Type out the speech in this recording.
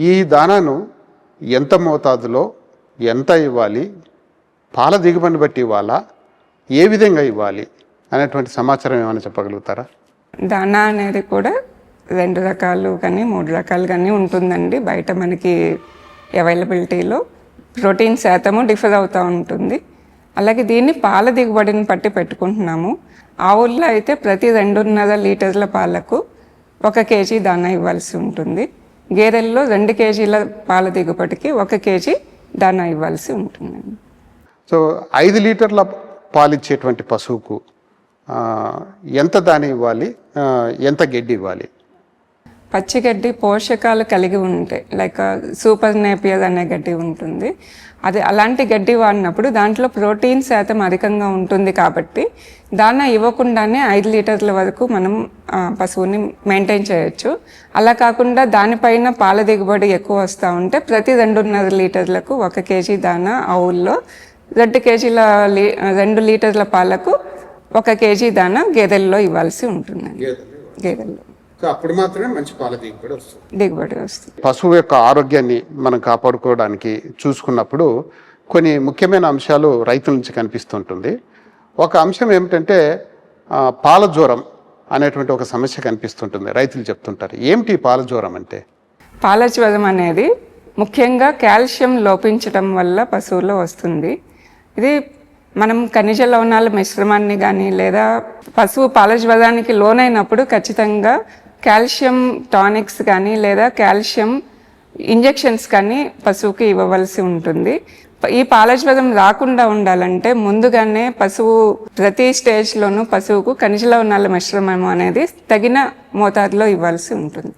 ఈ దానాను ఎంత మోతాదులో ఎంత ఇవ్వాలి, పాల దిగుబడిని బట్టి ఇవ్వాలా, ఏ విధంగా ఇవ్వాలి అనేటువంటి సమాచారం ఏమైనా చెప్పగలుగుతారా? దానా అనేది కూడా 2 రకాలు కానీ 3 రకాలు కానీ ఉంటుందండి. బయట మనకి అవైలబిలిటీలో ప్రోటీన్ శాతము డిఫర్ అవుతూ ఉంటుంది. అలాగే దీన్ని పాల దిగుబడిని బట్టి పెట్టుకుంటున్నాము. ఆవుల్లో అయితే ప్రతి 2.5 లీటర్ల పాలకు 1 కేజీ దానా ఇవ్వాల్సి ఉంటుంది. గేదెల్లో 2 కేజీల పాల దిగుబడికి 1 కేజీ దానా ఇవ్వాల్సి ఉంటుందండి. సో 5 లీటర్ల పాలిచ్చేటువంటి పశువుకు ఎంత దాని ఇవ్వాలి, ఎంత గడ్డి ఇవ్వాలి? పచ్చిగడ్డి పోషకాలు కలిగి ఉంటాయి. లైక్ సూపర్ నేపియర్ అనే గడ్డి ఉంటుంది. అది అలాంటి గడ్డి వాడినప్పుడు దాంట్లో ప్రోటీన్ శాతం అధికంగా ఉంటుంది కాబట్టి దానా ఇవ్వకుండానే 5 లీటర్ల వరకు మనం పశువుని మెయింటైన్ చేయొచ్చు. అలా కాకుండా దానిపైన పాల దిగుబడి ఎక్కువ వస్తూ ఉంటే ప్రతి 2.5 లీటర్లకు 1 కేజీ దానా ఆవుల్లో, 2 లీటర్ల పాలకు 1 కేజీ దానా గేదెల్లో ఇవ్వాల్సి ఉంటుందండి. గేదెల్లో అప్పుడు మాత్రమే మంచి పాల దిగుబడి వస్తుంది. పశువు యొక్క ఆరోగ్యాన్ని మనం కాపాడుకోవడానికి చూసుకున్నప్పుడు కొన్ని ముఖ్యమైన అంశాలు రైతుల నుంచి కనిపిస్తుంటుంది. ఒక అంశం ఏమిటంటే పాల జ్వరం అనేటువంటి ఒక సమస్య కనిపిస్తుంటుంది. రైతులు చెప్తుంటారు, ఏమిటి పాల జ్వరం అంటే? పాల జ్వరం అనేది ముఖ్యంగా కాల్షియం లోపించడం వల్ల పశువులో వస్తుంది. ఇది మనం ఖనిజ లవణాల మిశ్రమాన్ని కానీ లేదా పశువు పాల జ్వరానికి లోనైనప్పుడు ఖచ్చితంగా కాల్షియం టానిక్స్ కానీ లేదా కాల్షియం ఇంజెక్షన్స్ కానీ పశువుకి ఇవ్వవలసి ఉంటుంది. ఈ పాల జ్వరం రాకుండా ఉండాలంటే ముందుగానే పశువు ప్రతి స్టేజ్లోనూ పశువుకు ఖనిజ లవణాల మిశ్రమం అనేది తగిన మోతాదులో ఇవ్వాల్సి ఉంటుంది.